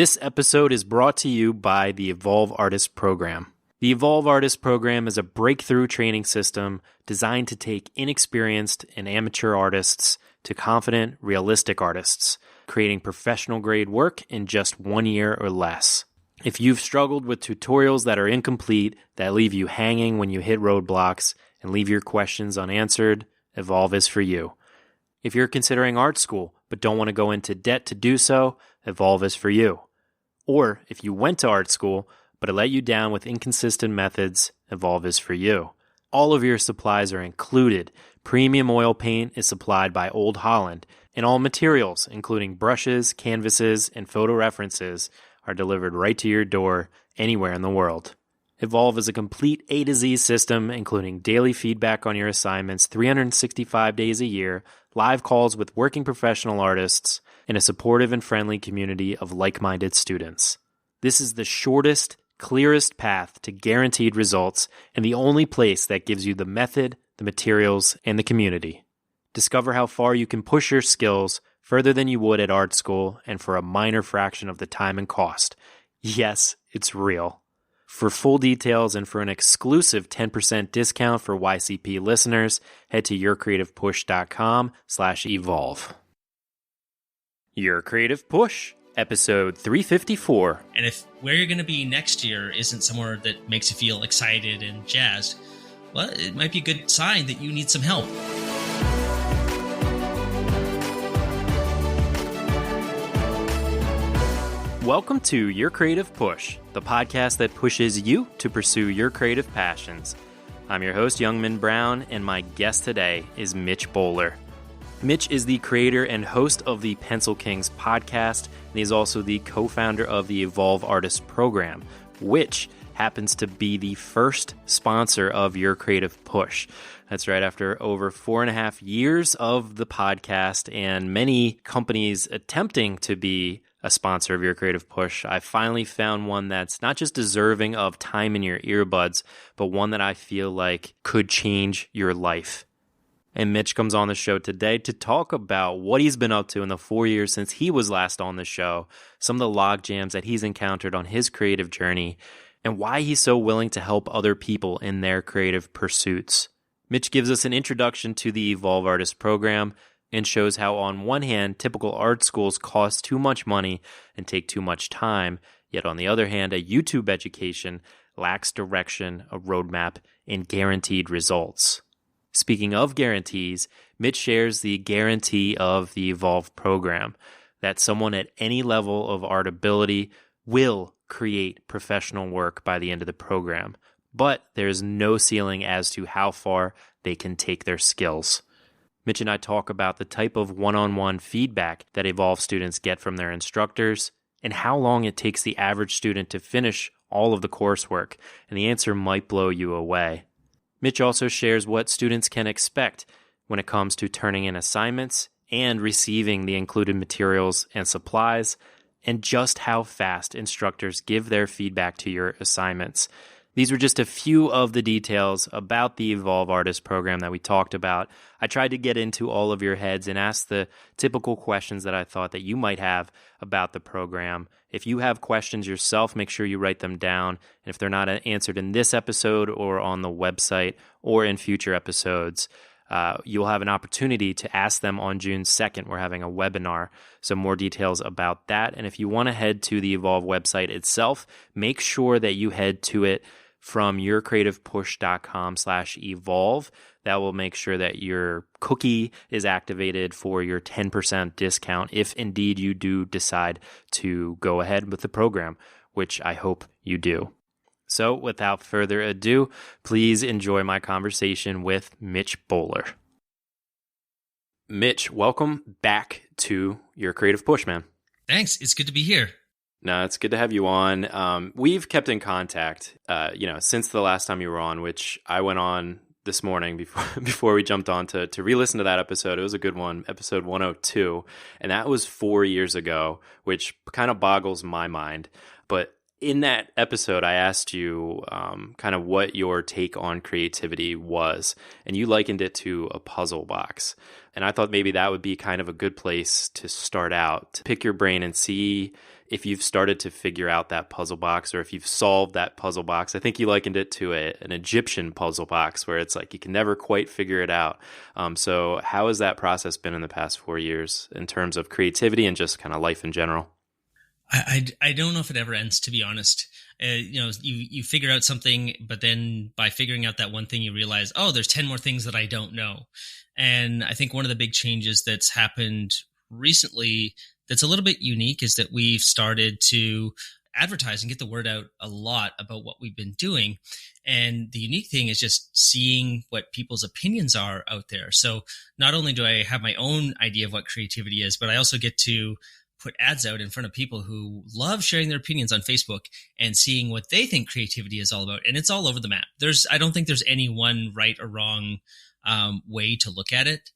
This episode is brought to you by the Evolve Artist Program. The Evolve Artist Program is a breakthrough training system designed to take inexperienced and amateur artists to confident, realistic artists, creating professional-grade work in just 1 year or less. If you've struggled with tutorials that are incomplete, that leave you hanging when you hit roadblocks, and leave your questions unanswered, Evolve is for you. If you're considering art school but don't want to go into debt to do so, Evolve is for you. Or if you went to art school but it let you down with inconsistent methods, Evolve is for you. All of your supplies are included. Premium oil paint is supplied by Old Holland, and all materials, including brushes, canvases, and photo references, are delivered right to your door anywhere in the world. Evolve is a complete A to Z system, including daily feedback on your assignments 365 days a year, live calls with working professional artists, and a supportive and friendly community of like-minded students. This is the shortest, clearest path to guaranteed results and the only place that gives you the method, the materials, and the community. Discover how far you can push your skills further than you would at art school and for a minor fraction of the time and cost. Yes, it's real. For full details and for an exclusive 10% discount for YCP listeners, head to yourcreativepush.com/evolve. Your Creative Push, episode 354. And if where you're going to be next year isn't somewhere that makes you feel excited and jazzed, well, it might be a good sign that you need some help. Welcome to Your Creative Push, the podcast that pushes you to pursue your creative passions. I'm your host, Youngman Brown, and my guest today is Mitch Bowler. Mitch is the creator and host of the Pencil Kings podcast, and he's also the co-founder of the Evolve Artist Program, which happens to be the first sponsor of Your Creative Push. That's right, after over 4.5 years of the podcast and many companies attempting to be a sponsor of Your Creative Push, I finally found one that's not just deserving of time in your earbuds, but one that I feel like could change your life. And Mitch comes on the show today to talk about what he's been up to in the 4 years since he was last on the show, some of the log jams that he's encountered on his creative journey, and why he's so willing to help other people in their creative pursuits. Mitch gives us an introduction to the Evolve Artist Program and shows how, on one hand, typical art schools cost too much money and take too much time, yet on the other hand, a YouTube education lacks direction, a roadmap, and guaranteed results. Speaking of guarantees, Mitch shares the guarantee of the Evolve program, that someone at any level of art ability will create professional work by the end of the program, but there's no ceiling as to how far they can take their skills. Mitch and I talk about the type of one-on-one feedback that Evolve students get from their instructors and how long it takes the average student to finish all of the coursework, and the answer might blow you away. Mitch also shares what students can expect when it comes to turning in assignments and receiving the included materials and supplies, and just how fast instructors give their feedback to your assignments. These were just a few of the details about the Evolve Artist Program that we talked about. I tried to get into all of your heads and ask the typical questions that I thought that you might have about the program. If you have questions yourself, make sure you write them down. And if they're not answered in this episode or on the website or in future episodes, you'll have an opportunity to ask them on June 2nd. We're having a webinar, so more details about that. And if you want to head to the Evolve website itself, make sure that you head to it from yourcreativepush.com/evolve. That will make sure that your cookie is activated for your 10% discount if indeed you do decide to go ahead with the program, which I hope you do. So without further ado, please enjoy my conversation with Mitch Bowler. Mitch, welcome back to Your Creative Push, man. Thanks. It's good to be here. No, it's good to have you on. We've kept in contact, since the last time you were on, which I went on this morning before we jumped on to re-listen to that episode. It was a good one, episode 102, and that was 4 years ago, which kind of boggles my mind. But in that episode, I asked you kind of what your take on creativity was, and you likened it to a puzzle box. And I thought maybe that would be kind of a good place to start out, to pick your brain and see if you've started to figure out that puzzle box, or if you've solved that puzzle box. I think you likened it to an Egyptian puzzle box where it's like you can never quite figure it out. So how has that process been in the past 4 years in terms of creativity and just kind of life in general? I don't know if it ever ends, to be honest. You figure out something, but then by figuring out that one thing, you realize, oh, there's 10 more things that I don't know. And I think one of the big changes that's happened recently that's a little bit unique is that we've started to advertise and get the word out a lot about what we've been doing. And the unique thing is just seeing what people's opinions are out there. So not only do I have my own idea of what creativity is, but I also get to put ads out in front of people who love sharing their opinions on Facebook and seeing what they think creativity is all about. And it's all over the map. I don't think there's any one right or wrong way to look at it.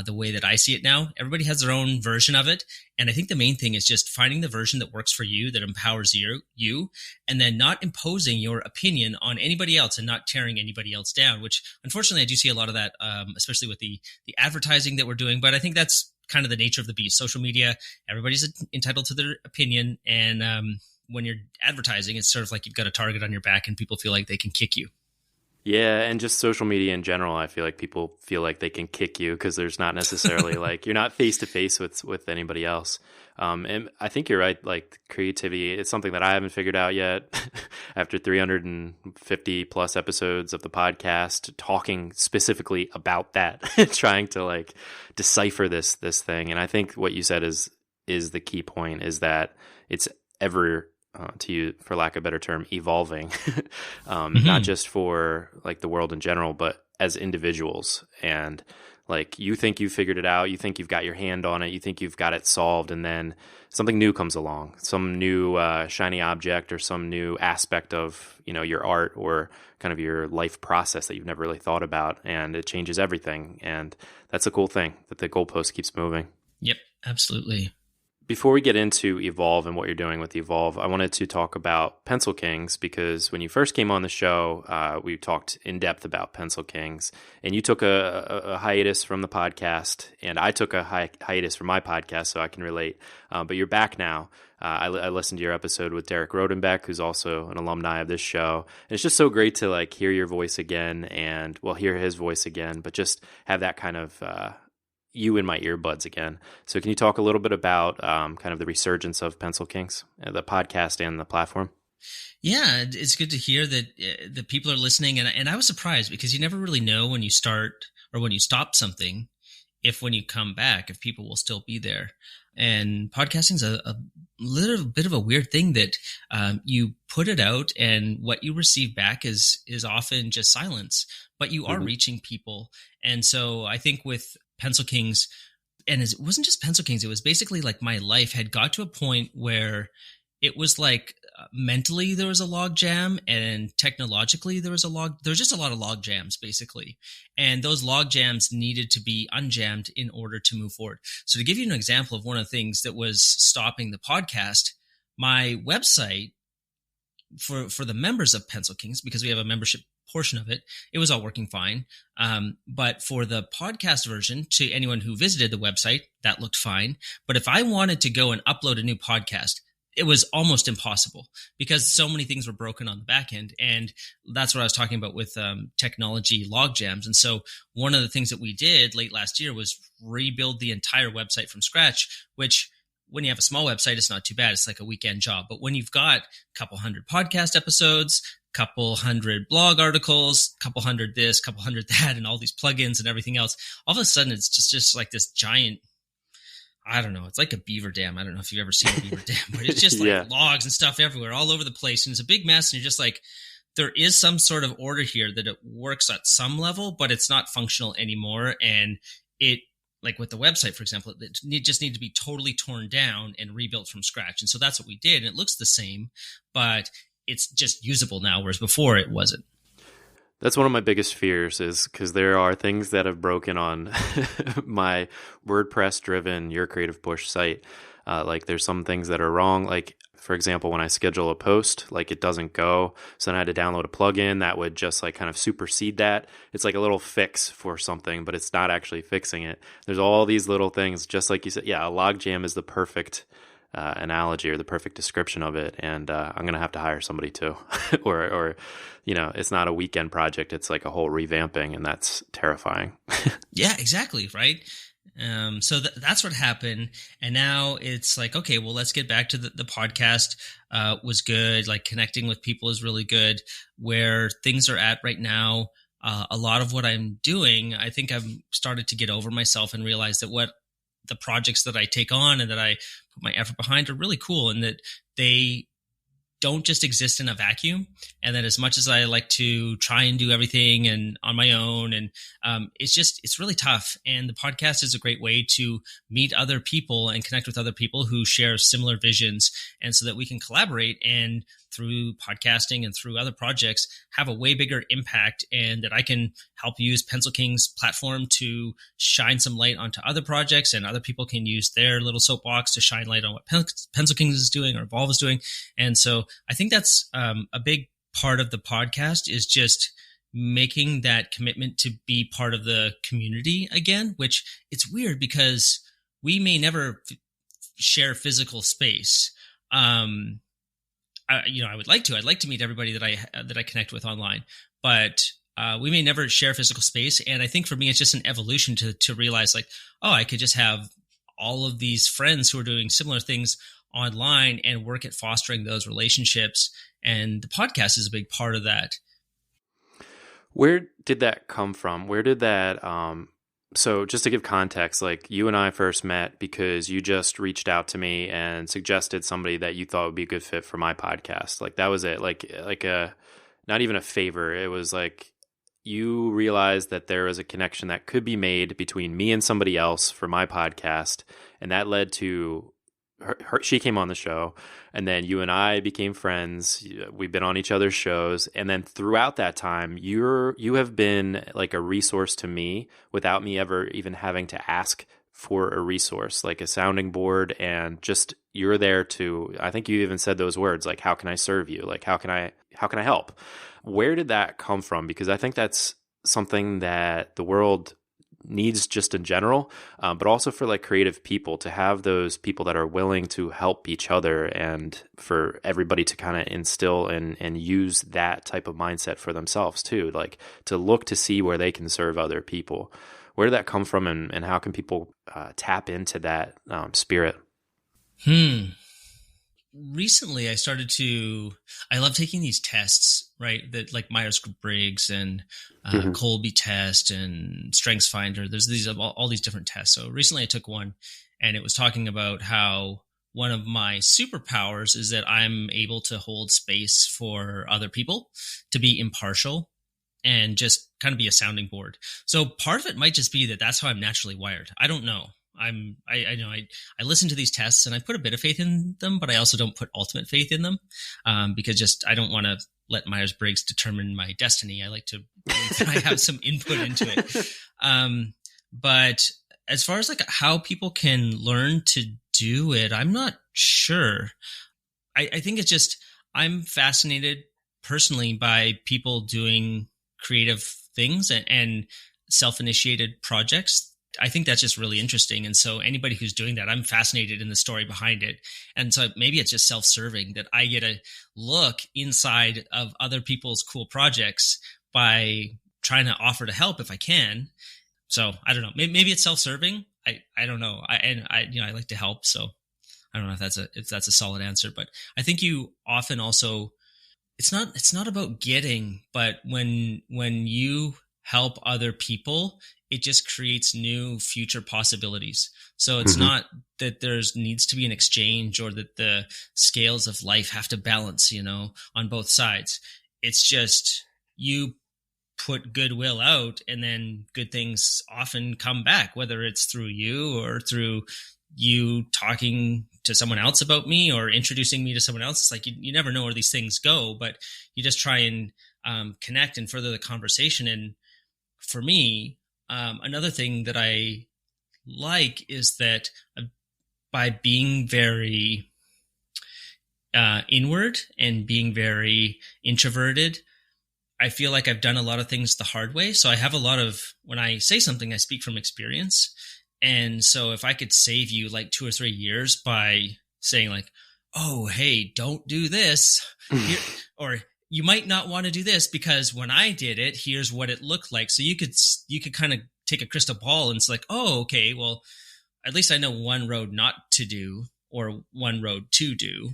The way that I see it now, everybody has their own version of it. And I think the main thing is just finding the version that works for you, that empowers you, and then not imposing your opinion on anybody else and not tearing anybody else down, which unfortunately I do see a lot of that, especially with the advertising that we're doing. But I think that's kind of the nature of the beast. Social media, everybody's entitled to their opinion. And when you're advertising, it's sort of like you've got a target on your back and people feel like they can kick you. Yeah, and just social media in general, I feel like people feel like they can kick you because there's not necessarily like you're not face to face with anybody else. And I think you're right. Like creativity, it's something that I haven't figured out yet. After 350 plus episodes of the podcast, talking specifically about that, trying to like decipher this thing. And I think what you said is the key point, is that it's ever to you, for lack of a better term, evolving, not just for like the world in general, but as individuals. And like you think you figured it out, you think you've got your hand on it, you think you've got it solved, and then something new comes along, some new shiny object or some new aspect of your art or kind of your life process that you've never really thought about, and it changes everything. And that's a cool thing, that the goalpost keeps moving. Yep, absolutely. Before we get into Evolve and what you're doing with Evolve, I wanted to talk about Pencil Kings, because when you first came on the show, we talked in depth about Pencil Kings, and you took a hiatus from the podcast, and I took a hiatus from my podcast, so I can relate. But you're back now. I listened to your episode with Derek Rodenbeck, who's also an alumni of this show. And it's just so great to like hear your voice again, and hear his voice again, but just have that kind of you in my earbuds again. So can you talk a little bit about kind of the resurgence of Pencil Kings, the podcast and the platform? Yeah, it's good to hear that the people are listening. And I was surprised, because you never really know when you start or when you stop something, if when you come back, if people will still be there. And podcasting is a little bit of a weird thing that you put it out and what you receive back is often just silence, but you are reaching people. And so I think with Pencil Kings, and it wasn't just Pencil Kings, it was basically like my life had got to a point where it was like mentally there was a log jam, and technologically there was just a lot of log jams basically. And those log jams needed to be unjammed in order to move forward. So to give you an example of one of the things that was stopping the podcast, my website for the members of Pencil Kings, because we have a membership portion of it, it was all working fine. But for the podcast version, to anyone who visited the website, that looked fine. But if I wanted to go and upload a new podcast, it was almost impossible, because so many things were broken on the back end. And that's what I was talking about with technology log jams. And so one of the things that we did late last year was rebuild the entire website from scratch, which when you have a small website, it's not too bad. It's like a weekend job. But when you've got a couple hundred podcast episodes, couple hundred blog articles, couple hundred this, couple hundred that, and all these plugins and everything else, all of a sudden it's just like this giant, I don't know, it's like a beaver dam. I don't know if you've ever seen a beaver dam, but it's just like logs and stuff everywhere, all over the place. And it's a big mess. And you're just like, there is some sort of order here that it works at some level, but it's not functional anymore. And it, like with the website, for example, it just needed to be totally torn down and rebuilt from scratch. And so that's what we did. And it looks the same, but it's just usable now, whereas before it wasn't. That's one of my biggest fears, is because there are things that have broken on my WordPress-driven Your Creative Push site. Like there's some things that are wrong. Like, for example, when I schedule a post, like it doesn't go. So then I had to download a plugin that would just like kind of supersede that. It's like a little fix for something, but it's not actually fixing it. There's all these little things, just like you said. Yeah, a logjam is the perfect analogy or the perfect description of it. And I'm going to have to hire somebody too, or, it's not a weekend project. It's like a whole revamping, and that's terrifying. Yeah, exactly. Right. So that's what happened. And now it's like, okay, well, let's get back to the podcast. Was good. Like connecting with people is really good. Where things are at right now, a lot of what I'm doing, I think I've started to get over myself and realize that what the projects that I take on and that I put my effort behind are really cool, and that they don't just exist in a vacuum. And that as much as I like to try and do everything and on my own, and it's really tough. And the podcast is a great way to meet other people and connect with other people who share similar visions, and so that we can collaborate and through podcasting and through other projects have a way bigger impact, and that I can help use Pencil King's platform to shine some light onto other projects, and other people can use their little soapbox to shine light on what Pencil Kings is doing or Evolve is doing. And so I think that's a big part of the podcast, is just making that commitment to be part of the community again, which it's weird because we may never share physical space. I'd like to meet everybody that I connect with online, but we may never share physical space. And I think for me, it's just an evolution to realize like, oh, I could just have all of these friends who are doing similar things online and work at fostering those relationships. And the podcast is a big part of that. Where did that come from? Where did that, so just to give context, like you and I first met because you just reached out to me and suggested somebody that you thought would be a good fit for my podcast. Like that was it. Like not even a favor. It was like you realized that there was a connection that could be made between me and somebody else for my podcast. And that led to she came on the show, and then you and I became friends. We've been on each other's shows. And then throughout that time, you have been like a resource to me without me ever even having to ask for a resource, like a sounding board. And just, you're there to, I think you even said those words, like, how can I serve you? Like, how can I help? Where did that come from? Because I think that's something that the world needs just in general, but also for like creative people to have those people that are willing to help each other, and for everybody to kind of instill and use that type of mindset for themselves too, like to look to see where they can serve other people. Where did that come from, and how can people tap into that spirit? Recently, I love taking these tests, right? That like Myers-Briggs and Colby test and Strengths Finder. There's all these different tests. So recently I took one, and it was talking about how one of my superpowers is that I'm able to hold space for other people, to be impartial and just kind of be a sounding board. So part of it might just be that that's how I'm naturally wired. I don't know. I listen to these tests and I put a bit of faith in them, but I also don't put ultimate faith in them, because I don't want to let Myers-Briggs determine my destiny. I like to believe that I have some input into it. But as far as like how people can learn to do it, I'm not sure. I think it's just, I'm fascinated personally by people doing creative things and self-initiated projects. I think that's just really interesting. And so anybody who's doing that, I'm fascinated in the story behind it. And so maybe it's just self-serving that I get a look inside of other people's cool projects by trying to offer to help if I can. So I don't know. Maybe it's self-serving. I don't know. I like to help. So I don't know if that's a solid answer, but I think you often also, it's not about getting, but when you help other people, it just creates new future possibilities. So it's not that needs to be an exchange or that the scales of life have to balance, on both sides. It's just you put goodwill out, and then good things often come back, whether it's through you or through you talking to someone else about me or introducing me to someone else. It's like you never know where these things go, but you just try and connect and further the conversation. And for me, another thing that I like is that by being very inward and being very introverted, I feel like I've done a lot of things the hard way. So I have when I say something, I speak from experience. And so if I could save you like 2 or 3 years by saying like, oh, hey, don't do this. Here, or you might not want to do this because when I did it, here's what it looked like. So you could kind of take a crystal ball and it's like, oh, okay, well, at least I know one road not to do or one road to do.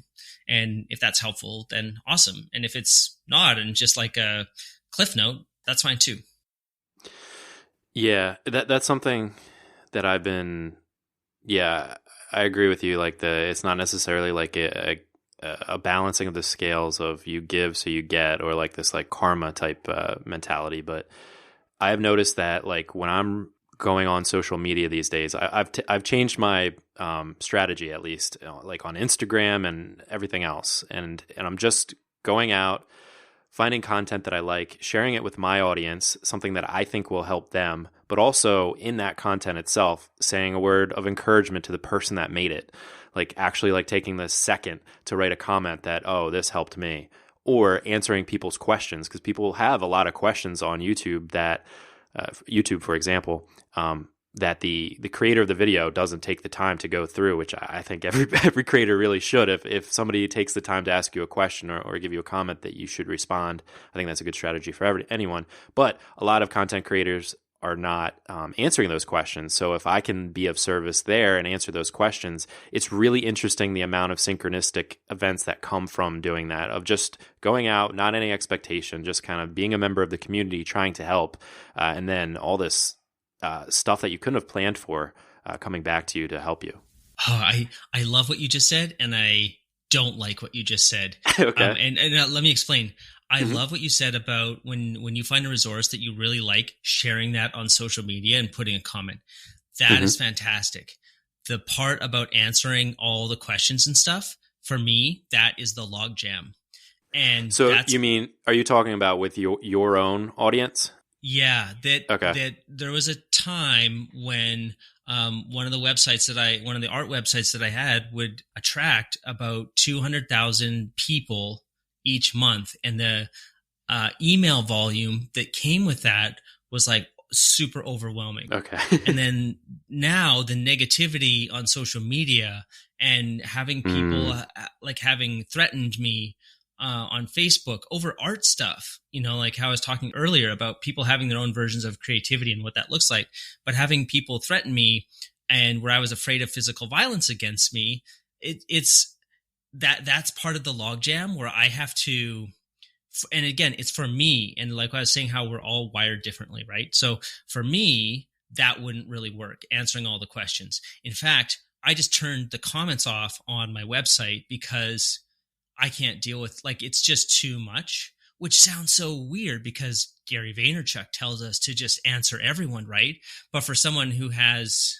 And if that's helpful, then awesome. And if it's not, and just like a cliff note, that's fine too. Yeah, that's something that I've been, I agree with you. Like it's not necessarily like a balancing of the scales of you give so you get, or like this like karma type mentality. But I've noticed that like when I'm going on social media these days, I've changed my strategy, at least like on Instagram and everything else, and I'm just going out, finding content that I like, sharing it with my audience, something that I think will help them, but also in that content itself, saying a word of encouragement to the person that made it. Like actually like taking the second to write a comment that, oh, this helped me, or answering people's questions, because people have a lot of questions on YouTube that, YouTube, for example, that the creator of the video doesn't take the time to go through, which I think every creator really should. If somebody takes the time to ask you a question or give you a comment, that you should respond. I think that's a good strategy for anyone. But a lot of content creators are not answering those questions. So if I can be of service there and answer those questions, it's really interesting the amount of synchronistic events that come from doing that, of just going out, not any expectation, just kind of being a member of the community, trying to help, and then all this stuff that you couldn't have planned for coming back to you to help you. Oh, I love what you just said, and I don't like what you just said. Okay. And let me explain. I love what you said about when you find a resource that you really like, sharing that on social media and putting a comment. That is fantastic. The part about answering all the questions and stuff, for me, that is the log jam. And so you mean, are you talking about with your own audience? Yeah, that there was a time when one of the art websites that I had would attract about 200,000 people each month, and the email volume that came with that was like super overwhelming. Okay. And then now the negativity on social media and having people like having threatened me on Facebook over art stuff, like how I was talking earlier about people having their own versions of creativity and what that looks like, but having people threaten me, and where I was afraid of physical violence against me, that's part of the logjam where I have to, and again, it's for me. And like I was saying, how we're all wired differently, right? So for me, that wouldn't really work, answering all the questions. In fact, I just turned the comments off on my website because I can't deal with, like, it's just too much, which sounds so weird because Gary Vaynerchuk tells us to just answer everyone, right? But for someone who's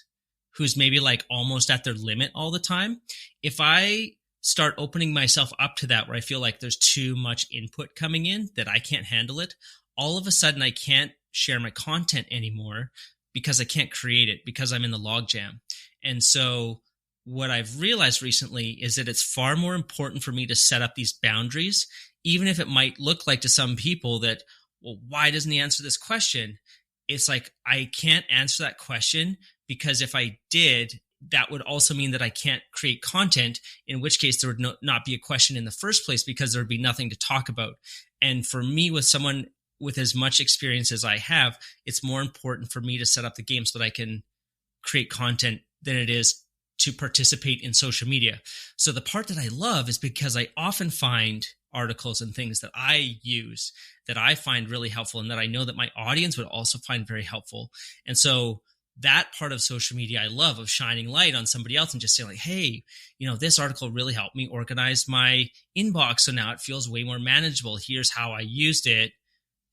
maybe like almost at their limit all the time, if I start opening myself up to that, where I feel like there's too much input coming in that I can't handle it, all of a sudden I can't share my content anymore because I can't create it because I'm in the logjam. And so what I've realized recently is that it's far more important for me to set up these boundaries, even if it might look like to some people that, well, why doesn't he answer this question? It's like, I can't answer that question because if I did, that would also mean that I can't create content, in which case there would not be a question in the first place because there would be nothing to talk about. And for me, with someone with as much experience as I have, it's more important for me to set up the game so that I can create content than it is to participate in social media. So the part that I love is because I often find articles and things that I use that I find really helpful and that I know that my audience would also find very helpful. And so that part of social media I love, of shining light on somebody else and just saying like, hey, this article really helped me organize my inbox. So now it feels way more manageable. Here's how I used it.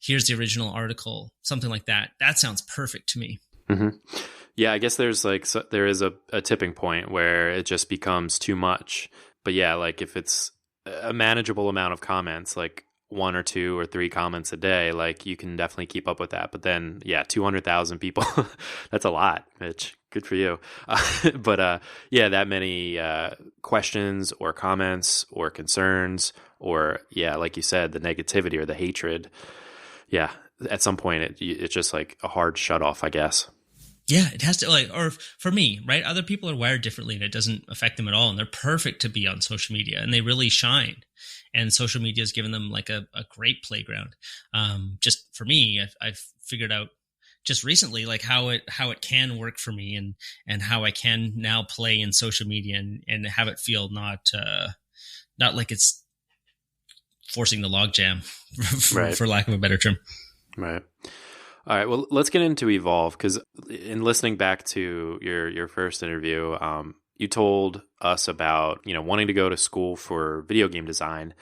Here's the original article, something like that. That sounds perfect to me. Mm-hmm. Yeah, I guess there is a tipping point where it just becomes too much. But yeah, like if it's a manageable amount of comments, like 1 or 2 or 3 comments a day, like you can definitely keep up with that. But then, 200,000 people, that's a lot, Mitch. Good for you. But that many questions or comments or concerns or, like you said, the negativity or the hatred. Yeah, at some point, it's just like a hard shut off, I guess. Yeah, it has to, like, or for me, right? Other people are wired differently and it doesn't affect them at all. And they're perfect to be on social media and they really shine. And social media has given them like a great playground. Just for me, I've figured out just recently, like how it can work for me and how I can now play in social media and have it feel not like it's forcing the logjam Right. for lack of a better term. Right. All right. Well, let's get into Evolve, because in listening back to your first interview, you told us about, wanting to go to school for video game design,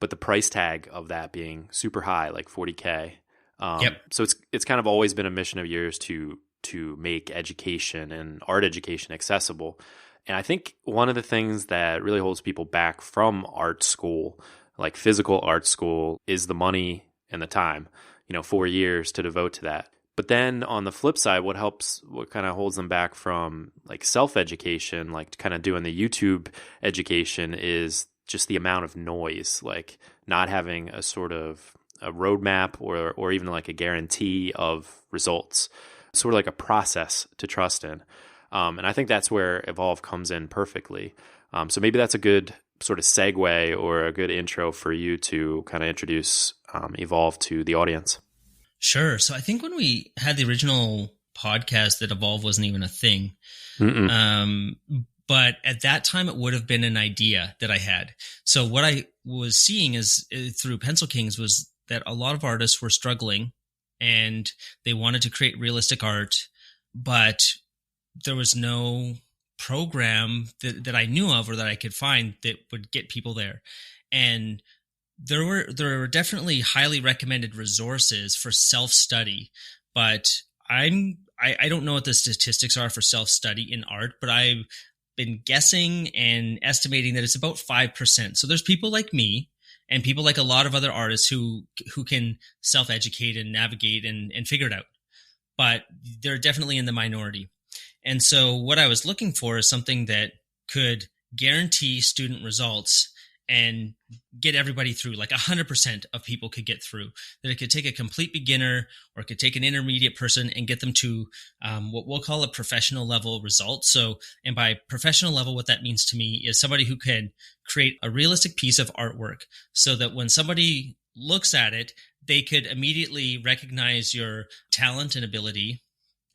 but the price tag of that being super high, like $40K. Yep. So it's kind of always been a mission of yours to make education and art education accessible. And I think one of the things that really holds people back from art school, like physical art school, is the money and the time. 4 years to devote to that. But then on the flip side, what kind of holds them back from like self-education, like kind of doing the YouTube education, is just the amount of noise, like not having a sort of a roadmap or even like a guarantee of results, sort of like a process to trust in. And I think that's where Evolve comes in perfectly. So maybe that's a good sort of segue or a good intro for you to kind of introduce Evolve to the audience. Sure. So I think when we had the original podcast, that Evolve wasn't even a thing. But at that time, it would have been an idea that I had. So what I was seeing is through Pencil Kings was that a lot of artists were struggling and they wanted to create realistic art, but there was no program that I knew of or that I could find that would get people there. And there were definitely highly recommended resources for self-study, but I don't know what the statistics are for self-study in art, but I've been guessing and estimating that it's about 5%. So there's people like me and people like a lot of other artists who can self-educate and navigate and figure it out, but they're definitely in the minority. And so what I was looking for is something that could guarantee student results and get everybody through, like 100% of people could get through, that it could take a complete beginner or it could take an intermediate person and get them to what we'll call a professional level result. So, and by professional level, what that means to me is somebody who can create a realistic piece of artwork so that when somebody looks at it, they could immediately recognize your talent and ability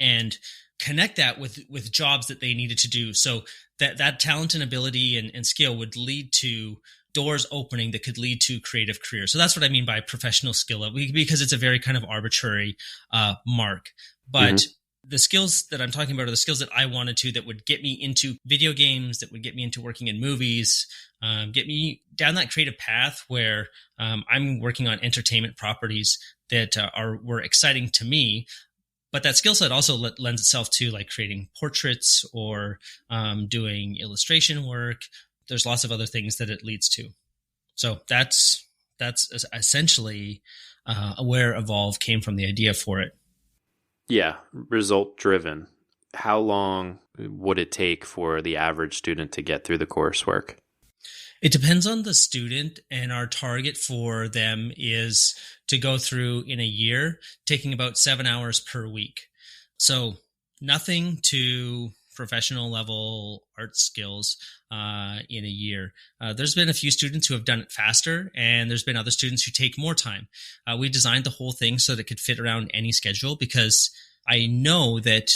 and connect that with jobs that they needed to do. So that talent and ability and skill would lead to doors opening that could lead to creative careers. So that's what I mean by professional skill, because it's a very kind of arbitrary mark. But the skills that I'm talking about are the skills that I wanted that would get me into video games, that would get me into working in movies, get me down that creative path where I'm working on entertainment properties that were exciting to me. But that skill set also lends itself to like creating portraits or doing illustration work. There's lots of other things that it leads to. So that's essentially where Evolve came from, the idea for it. Yeah, result driven. How long would it take for the average student to get through the coursework? It depends on the student, and our target for them is to go through in a year, taking about 7 hours per week. So nothing to professional level art skills in a year. There's been a few students who have done it faster, and there's been other students who take more time. We designed the whole thing so that it could fit around any schedule, because I know that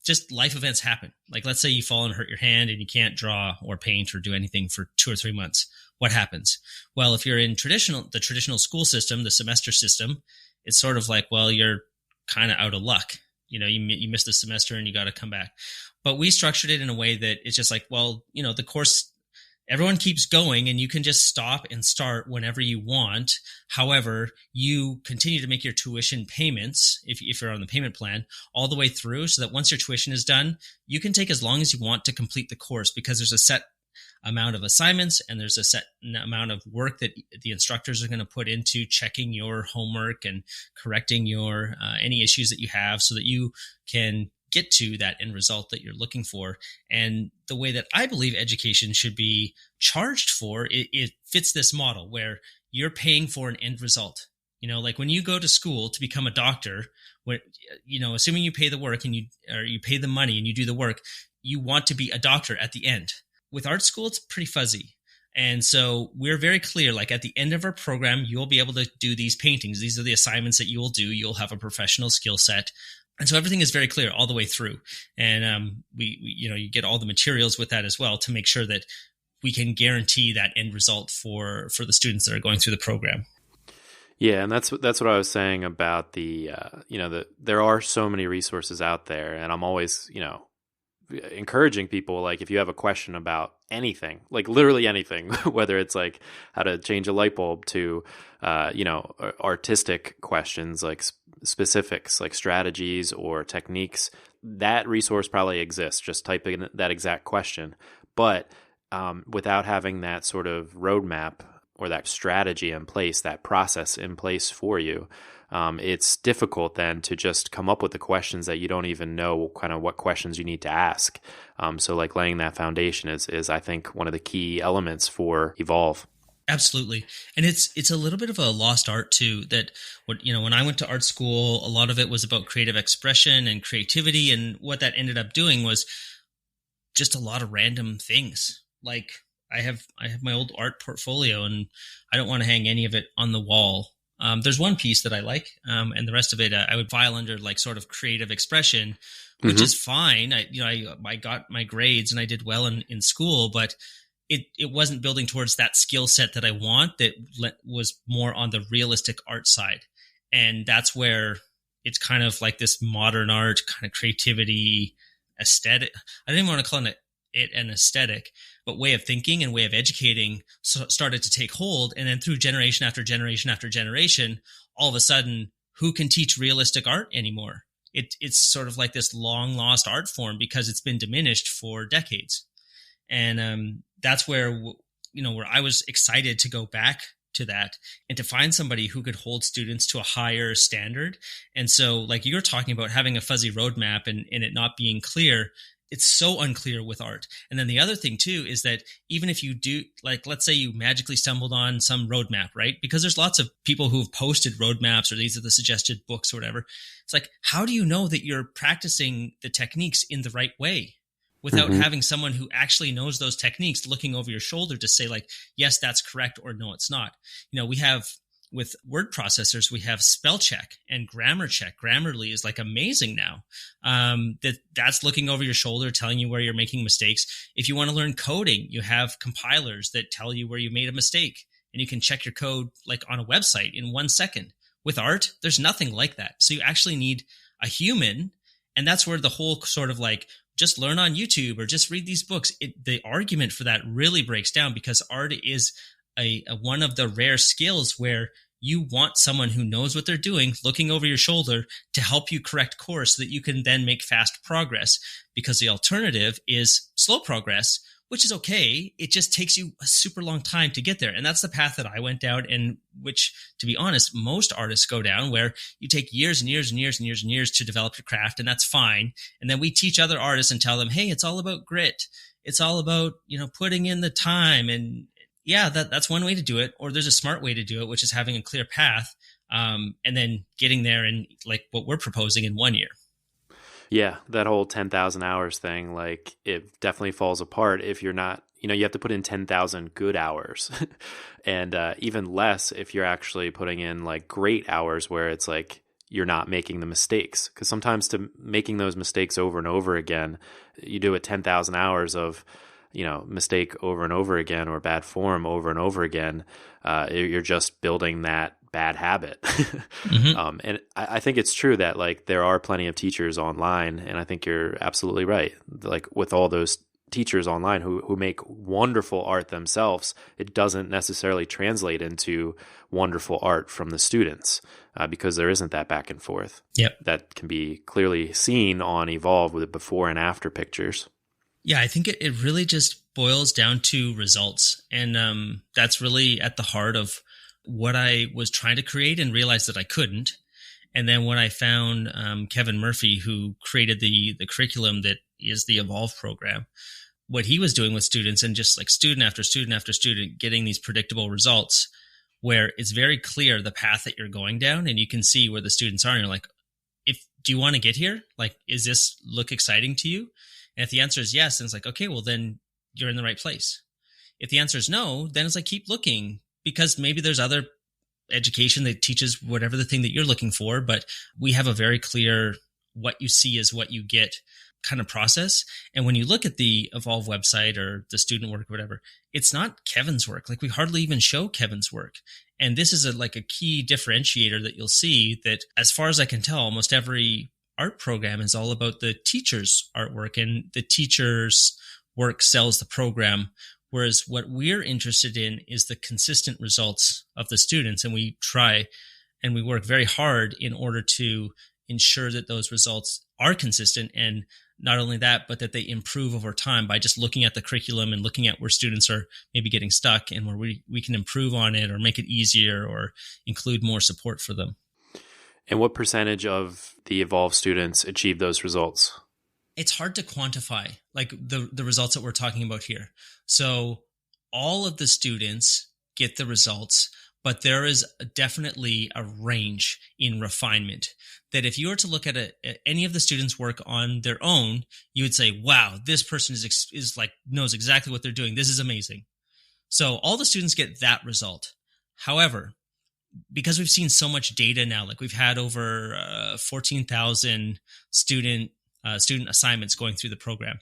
just life events happen. Like, let's say you fall and hurt your hand and you can't draw or paint or do anything for 2 or 3 months. What happens? Well, if you're in the traditional school system, the semester system, it's sort of like, well, you're kind of out of luck. You missed the semester and you got to come back. But we structured it in a way that it's just like, well, the course, everyone keeps going and you can just stop and start whenever you want. However, you continue to make your tuition payments, if you're on the payment plan, all the way through, so that once your tuition is done, you can take as long as you want to complete the course, because there's a set amount of assignments and there's a set amount of work that the instructors are going to put into checking your homework and correcting your any issues that you have, so that you can get to that end result that you're looking for. And the way that I believe education should be charged for, it fits this model where you're paying for an end result. Like when you go to school to become a doctor, assuming you pay the work and you pay the money and you do the work, you want to be a doctor at the end. With art school, it's pretty fuzzy. And so we're very clear, like at the end of our program, you'll be able to do these paintings. These are the assignments that you will do. You'll have a professional skill set. And so everything is very clear all the way through. And we you get all the materials with that as well to make sure that we can guarantee that end result for the students that are going through the program. Yeah, and that's what I was saying about there are so many resources out there, and I'm always, encouraging people, like if you have a question about anything, like literally anything, whether it's like how to change a light bulb to, artistic questions like specifics, like strategies or techniques, that resource probably exists. Just type in that exact question. But without having that sort of roadmap or that strategy in place, that process in place for you, it's difficult then to just come up with the questions that you don't even know kind of what questions you need to ask. So like laying that foundation is I think one of the key elements for Evolve. Absolutely. And it's a little bit of a lost art too, that when I went to art school, a lot of it was about creative expression and creativity. And what that ended up doing was just a lot of random things. Like I have my old art portfolio and I don't want to hang any of it on the wall. There's one piece that I like, and the rest of it I would file under like sort of creative expression, which is fine. I got my grades and I did well in school, but it wasn't building towards that skill set that I want. That was more on the realistic art side, and that's where it's kind of like this modern art kind of creativity aesthetic. I don't even want to call it an aesthetic, but way of thinking and way of educating started to take hold. And then through generation after generation after generation, all of a sudden, who can teach realistic art anymore? It's sort of like this long lost art form because it's been diminished for decades. And that's where I was excited to go back to that and to find somebody who could hold students to a higher standard. And so like you're talking about having a fuzzy roadmap and it not being clear, it's so unclear with art. And then the other thing too is that even if you do, like, let's say you magically stumbled on some roadmap, right? Because there's lots of people who've posted roadmaps or these are the suggested books or whatever. It's like, how do you know that you're practicing the techniques in the right way without having someone who actually knows those techniques looking over your shoulder to say like, yes, that's correct, or no, it's not. We have with word processors, we have spell check and grammar check. Grammarly is like amazing now. That's looking over your shoulder, telling you where you're making mistakes. If you want to learn coding, you have compilers that tell you where you made a mistake and you can check your code like on a website in 1 second. With art, there's nothing like that. So you actually need a human. And that's where the whole sort of like, just learn on YouTube or just read these books. The argument for that really breaks down because art is a one of the rare skills where you want someone who knows what they're doing, looking over your shoulder to help you correct course so that you can then make fast progress, because the alternative is slow progress, which is okay. It just takes you a super long time to get there. And that's the path that I went down, and which, to be honest, most artists go down, where you take years and years and years and years and years to develop your craft, and that's fine. And then we teach other artists and tell them, hey, it's all about grit. It's all about, putting in the time. And yeah, that's one way to do it. Or there's a smart way to do it, which is having a clear path, and then getting there in like what we're proposing in 1 year. Yeah, that whole 10,000 hours thing, like it definitely falls apart if you're not, you have to put in 10,000 good hours and even less if you're actually putting in like great hours where it's like you're not making the mistakes. Because sometimes to making those mistakes over and over again, you do it 10,000 hours of mistake over and over again or bad form over and over again, you're just building that bad habit. And I think it's true that like there are plenty of teachers online, and I think you're absolutely right. Like with all those teachers online who make wonderful art themselves, it doesn't necessarily translate into wonderful art from the students because there isn't that back and forth. Yep. That can be clearly seen on Evolve with the before and after pictures. Yeah, I think it really just boils down to results. And that's really at the heart of what I was trying to create and realized that I couldn't. And then when I found Kevin Murphy, who created the curriculum that is the Evolve program, what he was doing with students and just like student after student after student getting these predictable results where it's very clear the path that you're going down, and you can see where the students are. And you're like, do you want to get here? Like, is this look exciting to you? And if the answer is yes, then it's like, okay, well, then you're in the right place. If the answer is no, then it's like, keep looking, because maybe there's other education that teaches whatever the thing that you're looking for. But we have a very clear what you see is what you get kind of process. And when you look at the Evolve website or the student work or whatever, it's not Kevin's work. Like, we hardly even show Kevin's work. And this is a key differentiator that you'll see, that as far as I can tell, almost every art program is all about the teacher's artwork, and the teacher's work sells the program. Whereas what we're interested in is the consistent results of the students. And we try and we work very hard in order to ensure that those results are consistent. And not only that, but that they improve over time by just looking at the curriculum and looking at where students are maybe getting stuck, and where we can improve on it or make it easier or include more support for them. And what percentage of the Evolve students achieve those results? It's hard to quantify, like the results that we're talking about here. So all of the students get the results, but there is definitely a range in refinement, that if you were to look at any of the students' work on their own, you would say, wow, this person is like, knows exactly what they're doing. This is amazing. So all the students get that result. However, because we've seen so much data now, like we've had over 14,000 student assignments going through the program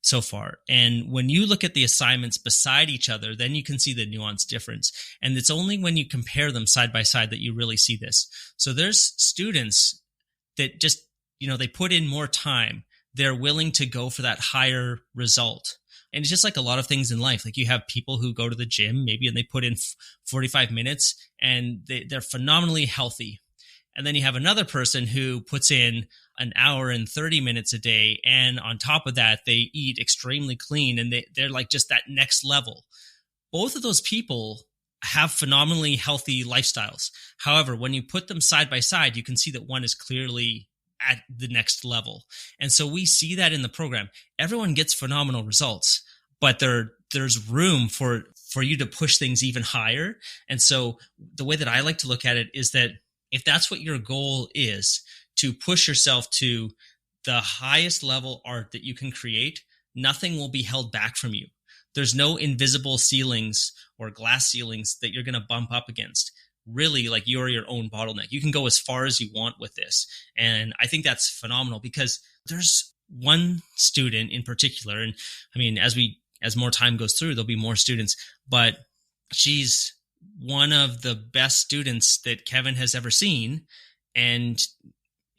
so far. And when you look at the assignments beside each other, then you can see the nuanced difference. And it's only when you compare them side by side that you really see this. So there's students that just, they put in more time. They're willing to go for that higher result. And it's just like a lot of things in life. Like, you have people who go to the gym maybe and they put in 45 minutes and they're phenomenally healthy. And then you have another person who puts in an hour and 30 minutes a day. And on top of that, they eat extremely clean, and they're like just that next level. Both of those people have phenomenally healthy lifestyles. However, when you put them side by side, you can see that one is clearly at the next level. And so we see that in the program. Everyone gets phenomenal results, but there's room for you to push things even higher. And so the way that I like to look at it is that if that's what your goal is, to push yourself to the highest level art that you can create, nothing will be held back from you. There's no invisible ceilings or glass ceilings that you're going to bump up against. Really, like, you're your own bottleneck. You can go as far as you want with this. And I think that's phenomenal, because there's one student in particular. And I mean, as more time goes through, there'll be more students, but she's one of the best students that Kevin has ever seen. And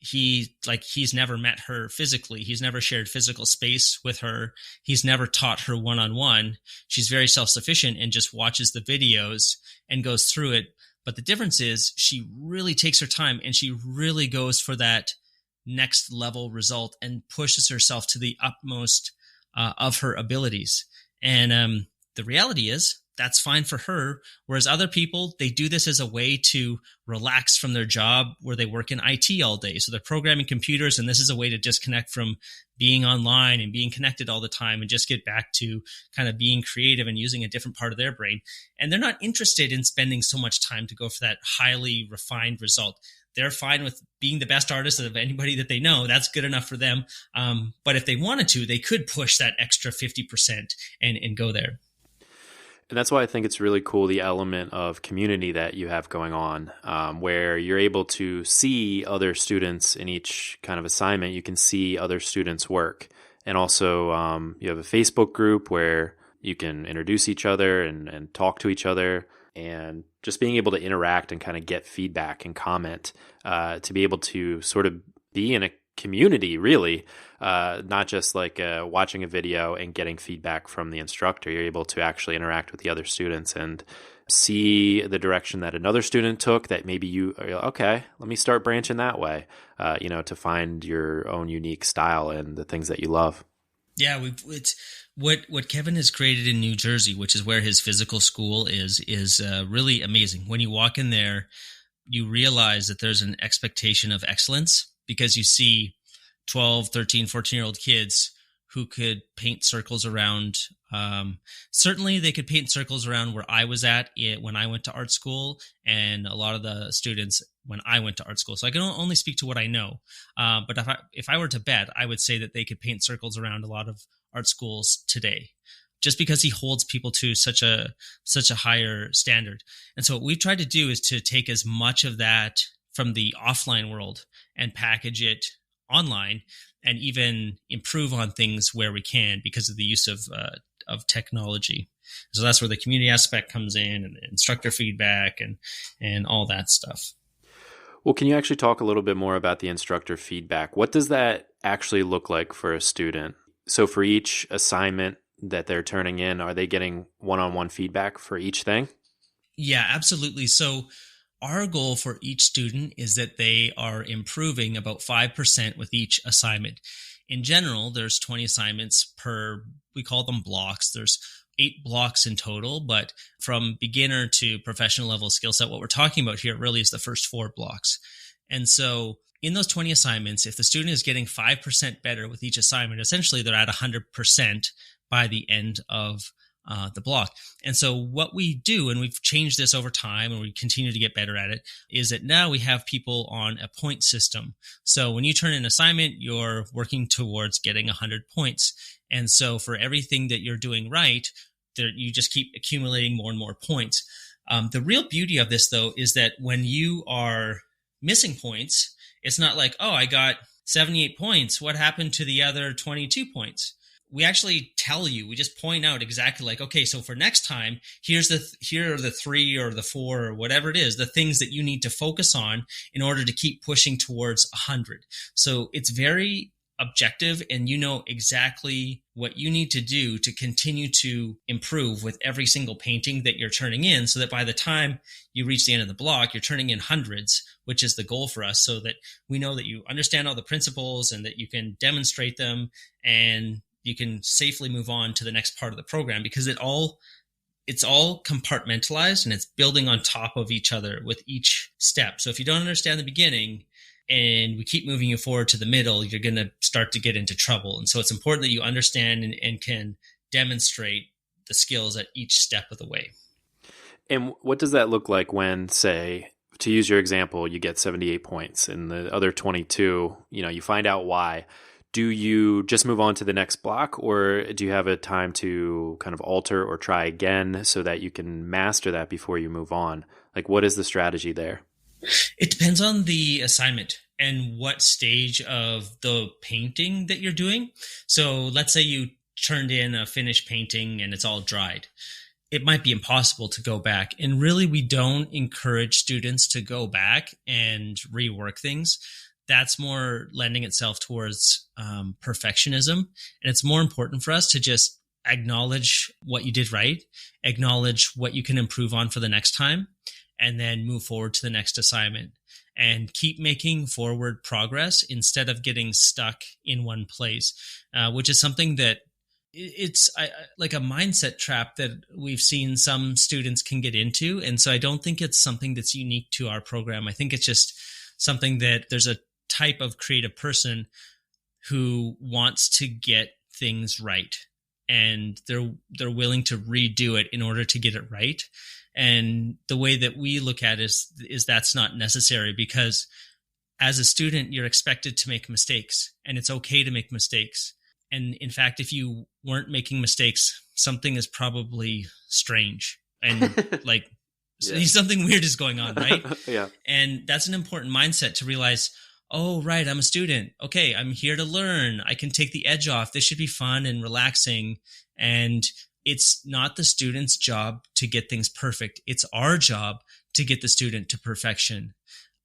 he's never met her physically. He's never shared physical space with her. He's never taught her one-on-one. She's very self-sufficient and just watches the videos and goes through it. But the difference is she really takes her time, and she really goes for that next level result and pushes herself to the utmost of her abilities. And the reality is, that's fine for her. Whereas other people, they do this as a way to relax from their job where they work in IT all day. So they're programming computers, and this is a way to disconnect from being online and being connected all the time and just get back to kind of being creative and using a different part of their brain. And they're not interested in spending so much time to go for that highly refined result. They're fine with being the best artist of anybody that they know. That's good enough for them. But if they wanted to, they could push that extra 50% and go there. And that's why I think it's really cool, the element of community that you have going on, where you're able to see other students in each kind of assignment. You can see other students' work. And also you have a Facebook group where you can introduce each other and talk to each other, and just being able to interact and kind of get feedback and comment, to be able to sort of be in a community, really, not just like watching a video and getting feedback from the instructor. You're able to actually interact with the other students and see the direction that another student took, that maybe you are, okay, let me start branching that way, to find your own unique style and the things that you love. Yeah, it's what Kevin has created in New Jersey, which is where his physical school is really amazing. When you walk in there, you realize that there's an expectation of excellence, because you see 12, 13, 14-year-old kids who could paint circles around Certainly they could paint circles around where I was at when I went to art school, and a lot of the students when I went to art school. So I can only speak to what I know. But if I were to bet, I would say that they could paint circles around a lot of art schools today, just because he holds people to such a higher standard. And so what we've tried to do is to take as much of that from the offline world and package it online, and even improve on things where we can because of the use of technology. So that's where the community aspect comes in, and the instructor feedback and all that stuff. Well, can you actually talk a little bit more about the instructor feedback? What does that actually look like for a student? So for each assignment that they're turning in, are they getting one-on-one feedback for each thing? Yeah, absolutely. So our goal for each student is that they are improving about 5% with each assignment. In general, there's 20 assignments we call them blocks. There's 8 blocks in total, but from beginner to professional level skill set, what we're talking about here really is the first 4 blocks. And so in those 20 assignments, if the student is getting 5% better with each assignment, essentially they're at 100% by the end of the block. And so what we do, and we've changed this over time and we continue to get better at it, is that now we have people on a point system. So when you turn in an assignment, you're working towards getting 100 points. And so for everything that you're doing right, you just keep accumulating more and more points. The real beauty of this, though, is that when you are missing points, it's not like, oh, I got 78 points. What happened to the other 22 points? We actually tell you, we just point out exactly like, okay, so for next time, here are the 3 or the 4 or whatever it is, the things that you need to focus on in order to keep pushing towards 100. So it's very objective, and you know exactly what you need to do to continue to improve with every single painting that you're turning in, so that by the time you reach the end of the block, you're turning in hundreds, which is the goal for us, so that we know that you understand all the principles and that you can demonstrate them and you can safely move on to the next part of the program, because it's all compartmentalized and it's building on top of each other with each step. So if you don't understand the beginning and we keep moving you forward to the middle, you're going to start to get into trouble. And so it's important that you understand and can demonstrate the skills at each step of the way. And what does that look like when, say, to use your example, you get 78 points and the other 22, you find out why? Do you just move on to the next block, or do you have a time to kind of alter or try again so that you can master that before you move on? Like, what is the strategy there? It depends on the assignment and what stage of the painting that you're doing. So let's say you turned in a finished painting and it's all dried. It might be impossible to go back. And really, we don't encourage students to go back and rework things. That's more lending itself towards perfectionism. And it's more important for us to just acknowledge what you did right, acknowledge what you can improve on for the next time, and then move forward to the next assignment and keep making forward progress instead of getting stuck in one place, which is something that it's like a mindset trap that we've seen some students can get into. And so I don't think it's something that's unique to our program. I think it's just something that there's a type of creative person who wants to get things right, and they're willing to redo it in order to get it right. And the way that we look at it is that's not necessary, because as a student, you're expected to make mistakes, and it's okay to make mistakes. And in fact, if you weren't making mistakes, something is probably strange and like something weird is going on, right? Yeah. And that's an important mindset to realize, oh, right, I'm a student. Okay, I'm here to learn. I can take the edge off. This should be fun and relaxing. And it's not the student's job to get things perfect. It's our job to get the student to perfection.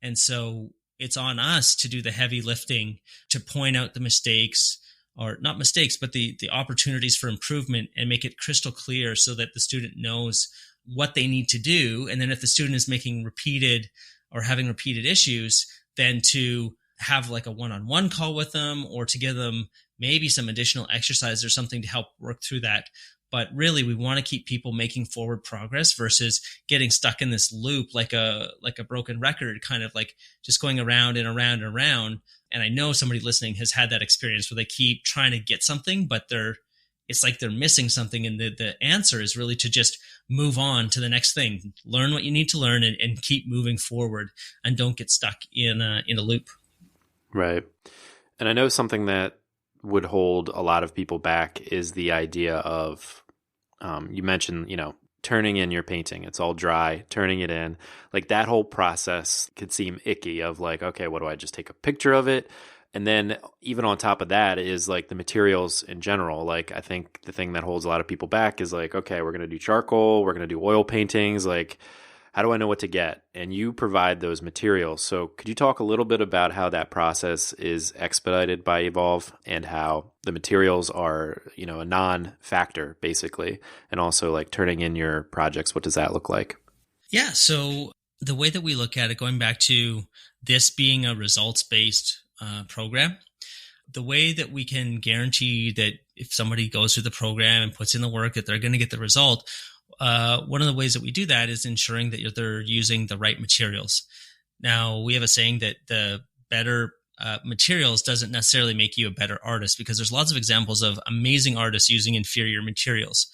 And so it's on us to do the heavy lifting, to point out the mistakes, or not mistakes, but the opportunities for improvement, and make it crystal clear so that the student knows what they need to do. And then if the student is making repeated or having repeated issues, then to have like a one-on-one call with them, or to give them maybe some additional exercise or something to help work through that. But really, we want to keep people making forward progress versus getting stuck in this loop like a broken record, kind of like just going around and around and around. And I know somebody listening has had that experience where they keep trying to get something, but they're it's like they're missing something. And the answer is really to just move on to the next thing, learn what you need to learn, and keep moving forward, and don't get stuck in a loop. Right. And I know something that would hold a lot of people back is the idea of, you mentioned, turning in your painting. It's all dry, turning it in. Like that whole process could seem icky of like, okay, what do I just take a picture of it? And then even on top of that is like the materials in general. Like I think the thing that holds a lot of people back is like, okay, we're going to do charcoal, we're going to do oil paintings. Like, how do I know what to get? And you provide those materials. So could you talk a little bit about how that process is expedited by Evolve and how the materials are, a non-factor basically, and also like turning in your projects? What does that look like? Yeah. So the way that we look at it, going back to this being a results-based program, the way that we can guarantee that if somebody goes through the program and puts in the work, that they're going to get the result. One of the ways that we do that is ensuring that they're using the right materials. Now, we have a saying that the better materials doesn't necessarily make you a better artist, because there's lots of examples of amazing artists using inferior materials.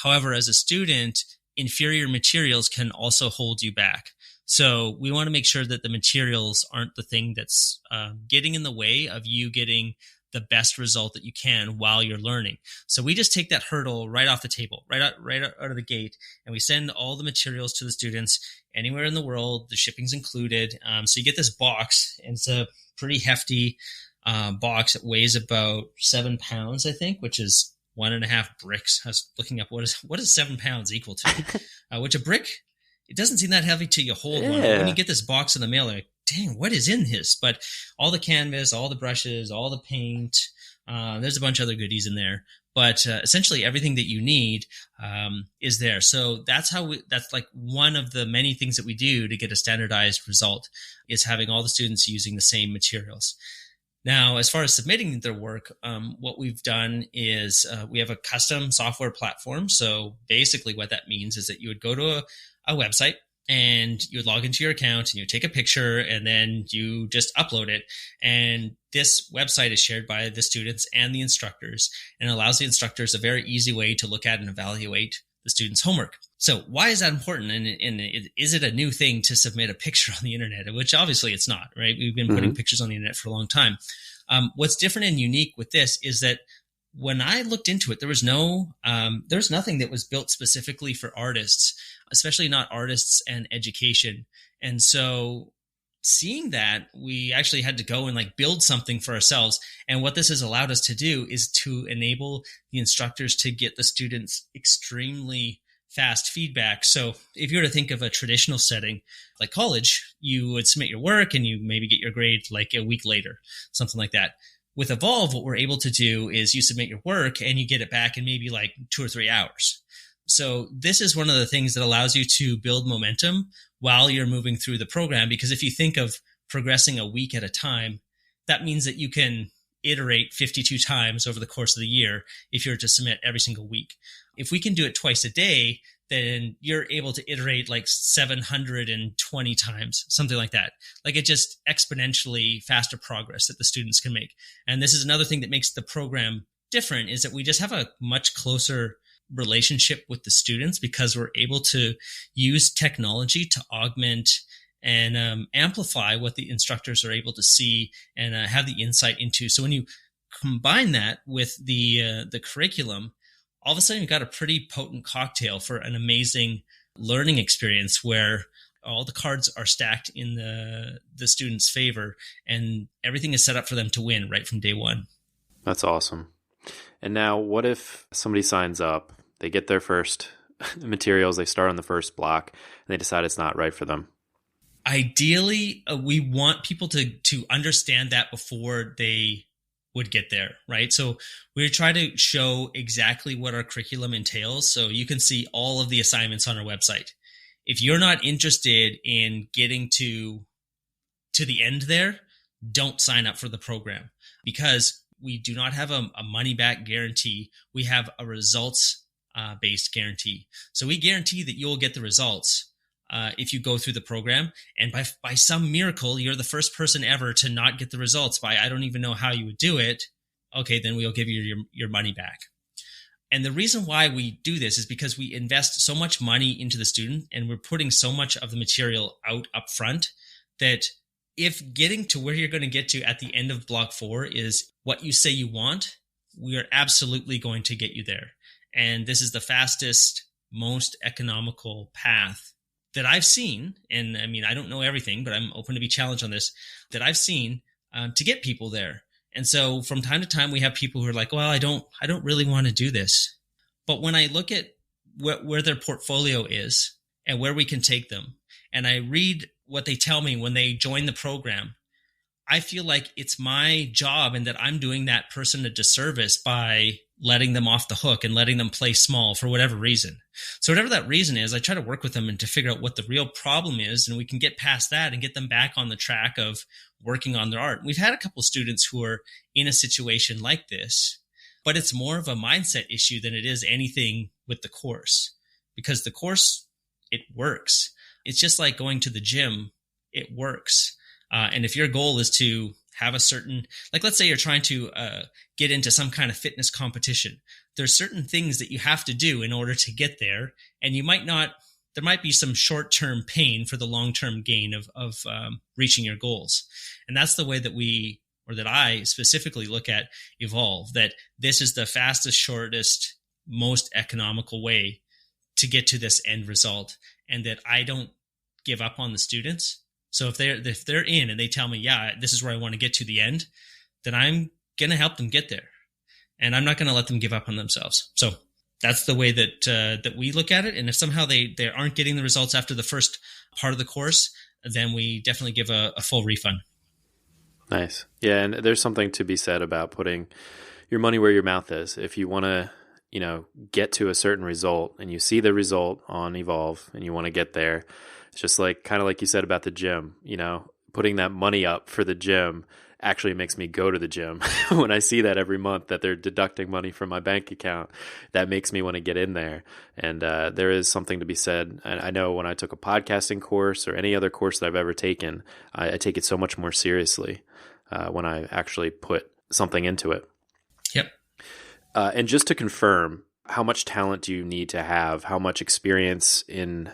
However, as a student, inferior materials can also hold you back. So we want to make sure that the materials aren't the thing that's getting in the way of you getting the best result that you can while you're learning. So we just take that hurdle right off the table, right out of the gate, and we send all the materials to the students anywhere in the world. The shipping's included. So you get this box, and it's a pretty hefty box. It weighs about 7 pounds, I think, which is 1.5 bricks. I was looking up what is 7 pounds equal to, which a brick, it doesn't seem that heavy till you hold one. When you get this box in the mail, like, dang, what is in this? But all the canvas, all the brushes, all the paint, there's a bunch of other goodies in there. But essentially everything that you need is there. So that's like one of the many things that we do to get a standardized result, is having all the students using the same materials. Now, as far as submitting their work, what we've done is we have a custom software platform. So basically what that means is that you would go to a website, and you would log into your account and you take a picture, and then you just upload it. And this website is shared by the students and the instructors, and allows the instructors a very easy way to look at and evaluate the students' homework. So why is that important? And is it a new thing to submit a picture on the internet? Which obviously it's not, right? We've been putting pictures on the internet for a long time. What's different and unique with this is that when I looked into it, there was nothing that was built specifically for artists, especially not artists and education. And so seeing that, we actually had to go and like build something for ourselves. And what this has allowed us to do is to enable the instructors to get the students extremely fast feedback. So if you were to think of a traditional setting like college, you would submit your work and you maybe get your grade like a week later, something like that. With Evolve, what we're able to do is you submit your work and you get it back in maybe like 2 or 3 hours. So this is one of the things that allows you to build momentum while you're moving through the program. Because if you think of progressing a week at a time, that means that you can iterate 52 times over the course of the year if you're to submit every single week. If we can do it twice a day, then you're able to iterate like 720 times, something like that. Like it just exponentially faster progress that the students can make. And this is another thing that makes the program different, is that we just have a much closer relationship with the students, because we're able to use technology to augment and amplify what the instructors are able to see and have the insight into. So when you combine that with the curriculum, all of a sudden you've got a pretty potent cocktail for an amazing learning experience where all the cards are stacked in the students' favor, and everything is set up for them to win right from day one. That's awesome. And now what if somebody signs up, they get their first materials, they start on the first block, and they decide it's not right for them? Ideally, we want people to understand that before they would get there, right? So we try to show exactly what our curriculum entails. So you can see all of the assignments on our website. If you're not interested in getting to the end there, don't sign up for the program, because we do not have a money back guarantee. We have a results based guarantee. So we guarantee that you'll get the results if you go through the program. And by some miracle, you're the first person ever to not get the results by, I don't even know how you would do it. Okay, then we'll give you your money back. And the reason why we do this is because we invest so much money into the student, and we're putting so much of the material out up front, that if getting to where you're going to get to at the end of block 4 is what you say you want, we are absolutely going to get you there. And this is the fastest, most economical path that I've seen. And I mean, I don't know everything, but I'm open to be challenged on this, that I've seen to get people there. And so from time to time, we have people who are like, well, I don't really want to do this. But when I look at where their portfolio is and where we can take them, and I read what they tell me when they join the program, I feel like it's my job and that I'm doing that person a disservice by letting them off the hook and letting them play small for whatever reason. So whatever that reason is, I try to work with them and to figure out what the real problem is, and we can get past that and get them back on the track of working on their art. We've had a couple students who are in a situation like this, but it's more of a mindset issue than it is anything with the course, because the course, it works. It's just like going to the gym. It works. And if your goal is to have a certain, like, let's say you're trying to get into some kind of fitness competition, there's certain things that you have to do in order to get there. And you might not, there might be some short-term pain for the long-term gain of reaching your goals. And that's the way that we, or that I specifically look at Evolve, that this is the fastest, shortest, most economical way to get to this end result, and that I don't give up on the students. So if they're in and they tell me, yeah, this is where I want to get to the end, then I'm going to help them get there. And I'm not going to let them give up on themselves. So that's the way that we look at it. And if somehow they aren't getting the results after the first part of the course, then we definitely give a full refund. Nice. Yeah, and there's something to be said about putting your money where your mouth is. If you want to, get to a certain result and you see the result on Evolve and you want to get there, it's just like, kind of like you said about the gym, putting that money up for the gym actually makes me go to the gym. When I see that every month that they're deducting money from my bank account, that makes me want to get in there. And there is something to be said. I know when I took a podcasting course or any other course that I've ever taken, I take it so much more seriously when I actually put something into it. Yep. And just to confirm, how much talent do you need to have? How much experience in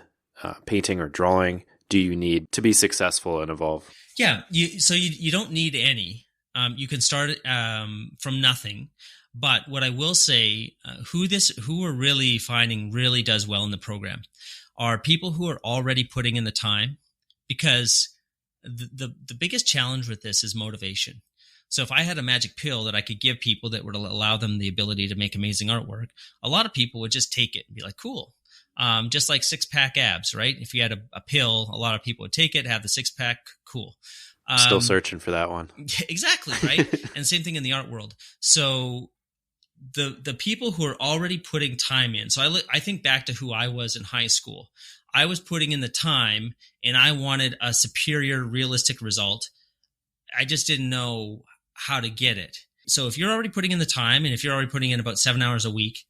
painting or drawing do you need to be successful and Evolve? Yeah, you don't need any. You can start from nothing. But what I will say, who we're really finding really does well in the program are people who are already putting in the time, because the biggest challenge with this is motivation. So if I had a magic pill that I could give people that would allow them the ability to make amazing artwork, a lot of people would just take it and be like, cool. Just like 6-pack abs, right? If you had a pill, a lot of people would take it, have the 6-pack, cool. Still searching for that one. Exactly, right? And same thing in the art world. So the people who are already putting time in. So I think back to who I was in high school. I was putting in the time and I wanted a superior, realistic result. I just didn't know how to get it. So if you're already putting in the time, and if you're already putting in about 7 hours a week,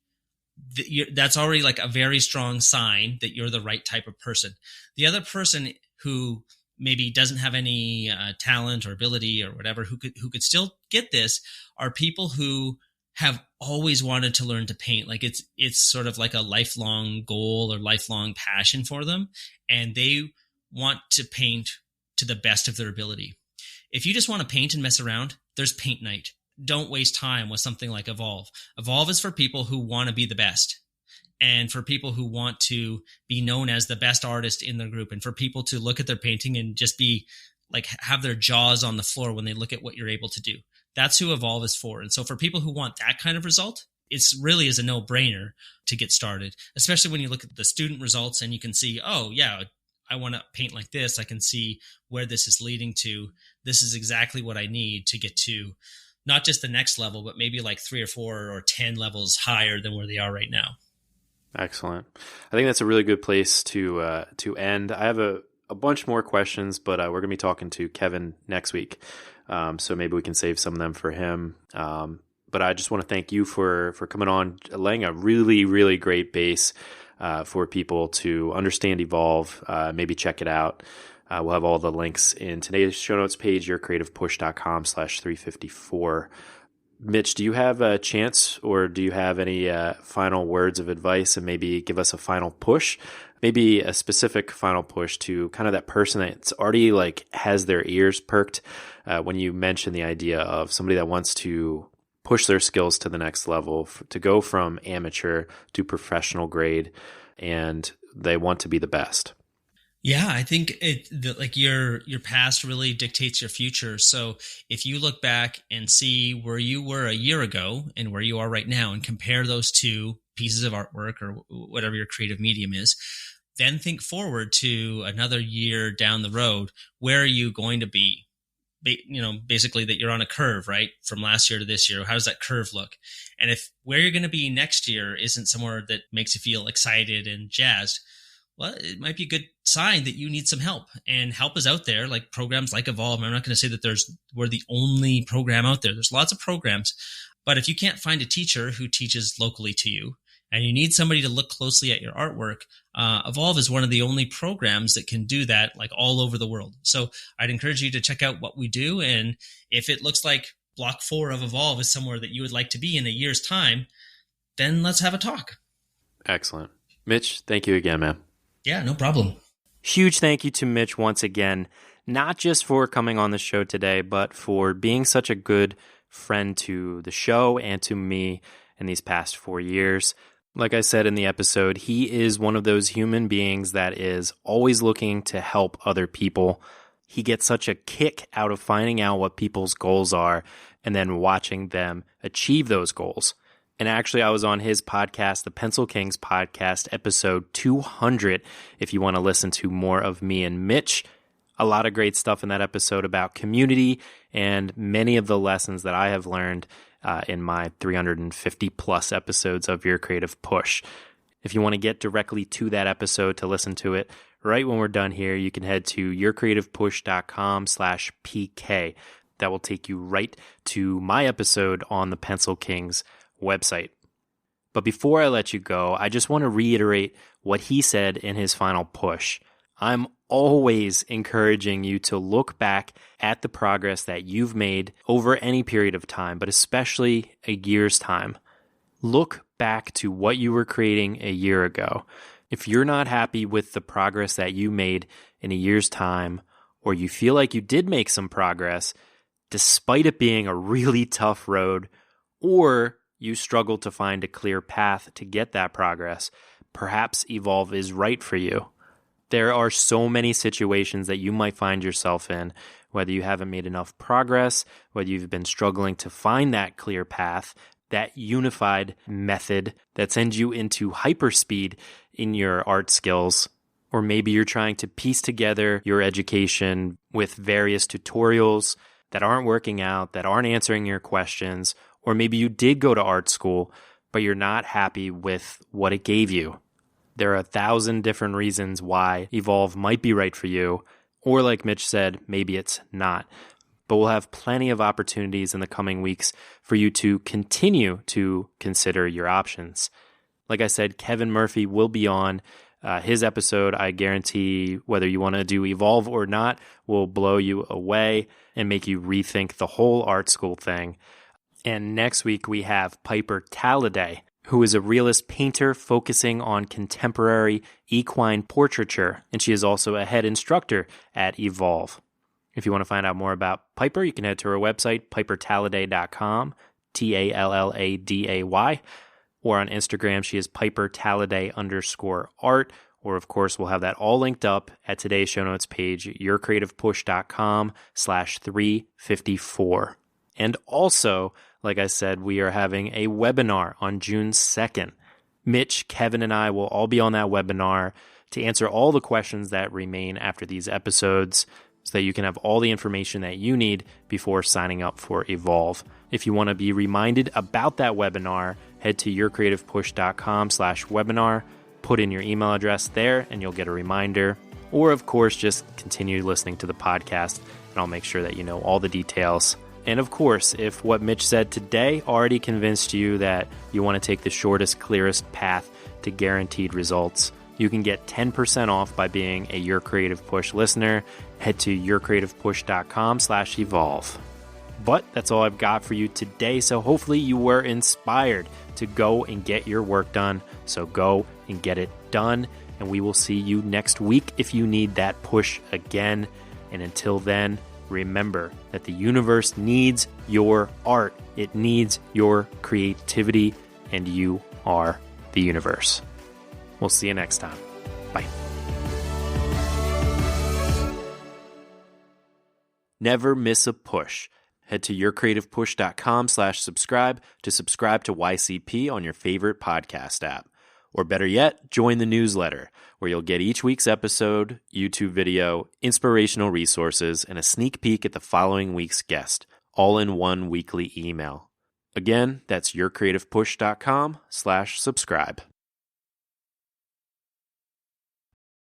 that's already like a very strong sign that you're the right type of person. The other person who maybe doesn't have any talent or ability or whatever, who could still get this, are people who have always wanted to learn to paint. Like it's sort of like a lifelong goal or lifelong passion for them, and they want to paint to the best of their ability. If you just want to paint and mess around, there's paint night. Don't waste time with something like Evolve. Evolve is for people who want to be the best, and for people who want to be known as the best artist in their group, and for people to look at their painting and just be like, have their jaws on the floor when they look at what you're able to do. That's who Evolve is for. And so for people who want that kind of result, it's really is a no-brainer to get started, especially when you look at the student results and you can see, oh yeah, I want to paint like this. I can see where this is leading to. This is exactly what I need to get to not just the next level, but maybe like 3 or 4 or 10 levels higher than where they are right now. Excellent. I think that's a really good place to end. I have a bunch more questions, but we're going to be talking to Kevin next week. So maybe we can save some of them for him. But I just want to thank you for coming on, laying a really, really great base for people to understand Evolve, maybe check it out. We'll have all the links in today's show notes page, yourcreativepush.com/354. Mitch, do you have a chance, or do you have any final words of advice, and maybe give us a final push, maybe a specific final push to kind of that person that's already like has their ears perked when you mention the idea of somebody that wants to push their skills to the next level, to go from amateur to professional grade, and they want to be the best? Yeah, I think like your past really dictates your future. So if you look back and see where you were a year ago and where you are right now, and compare those two pieces of artwork or whatever your creative medium is, then think forward to another year down the road. Where are you going to be? Basically that you're on a curve, right? From last year to this year. How does that curve look? And if where you're going to be next year isn't somewhere that makes you feel excited and jazzed, well, it might be a good sign that you need some help. And help is out there, like programs like Evolve. I'm not going to say that we're the only program out there. There's lots of programs. But if you can't find a teacher who teaches locally to you, and you need somebody to look closely at your artwork, Evolve is one of the only programs that can do that, like all over the world. So I'd encourage you to check out what we do. And if it looks like Block 4 of Evolve is somewhere that you would like to be in a year's time, then let's have a talk. Excellent. Mitch, thank you again, man. Yeah, no problem. Huge thank you to Mitch once again, not just for coming on the show today, but for being such a good friend to the show and to me in these past 4 years. Like I said in the episode, he is one of those human beings that is always looking to help other people. He gets such a kick out of finding out what people's goals are and then watching them achieve those goals. And actually, I was on his podcast, the Pencil Kings podcast, episode 200, if you want to listen to more of me and Mitch. A lot of great stuff in that episode about community and many of the lessons that I have learned in my 350 plus episodes of Your Creative Push. If you want to get directly to that episode to listen to it right when we're done here, you can head to yourcreativepush.com/PK. That will take you right to my episode on the Pencil Kings website. But before I let you go, I just want to reiterate what he said in his final push. I'm always encouraging you to look back at the progress that you've made over any period of time, but especially a year's time. Look back to what you were creating a year ago. If you're not happy with the progress that you made in a year's time, or you feel like you did make some progress, despite it being a really tough road, or you struggle to find a clear path to get that progress, perhaps Evolve is right for you. There are so many situations that you might find yourself in, whether you haven't made enough progress, whether you've been struggling to find that clear path, that unified method that sends you into hyperspeed in your art skills, or maybe you're trying to piece together your education with various tutorials that aren't working out, that aren't answering your questions, or maybe you did go to art school, but you're not happy with what it gave you. There are 1,000 different reasons why Evolve might be right for you, or like Mitch said, maybe it's not. But we'll have plenty of opportunities in the coming weeks for you to continue to consider your options. Like I said, Kevin Murphy will be on. His episode, I guarantee, whether you want to do Evolve or not, will blow you away and make you rethink the whole art school thing. And next week we have Piper Talladay, who is a realist painter focusing on contemporary equine portraiture, and she is also a head instructor at Evolve. If you want to find out more about Piper, you can head to her website, pipertalladay.com, Talladay, or on Instagram, she is pipertalladay_art, or of course, we'll have that all linked up at today's show notes page, yourcreativepush.com/354. And also, like I said, we are having a webinar on June 2nd. Mitch, Kevin, and I will all be on that webinar to answer all the questions that remain after these episodes so that you can have all the information that you need before signing up for Evolve. If you want to be reminded about that webinar, head to yourcreativepush.com/webinar, put in your email address there, and you'll get a reminder. Or, of course, just continue listening to the podcast, and I'll make sure that you know all the details. And of course, if what Mitch said today already convinced you that you want to take the shortest, clearest path to guaranteed results, you can get 10% off by being a Your Creative Push listener. Head to yourcreativepush.com/evolve. But that's all I've got for you today, so hopefully you were inspired to go and get your work done. So go and get it done, and we will see you next week if you need that push again. And until then, remember that the universe needs your art. It needs your creativity, and you are the universe. We'll see you next time. Bye. Never miss a push. Head to yourcreativepush.com/subscribe to subscribe to YCP on your favorite podcast app. Or better yet, join the newsletter, where you'll get each week's episode, YouTube video, inspirational resources, and a sneak peek at the following week's guest, all in one weekly email. Again, that's yourcreativepush.com/subscribe.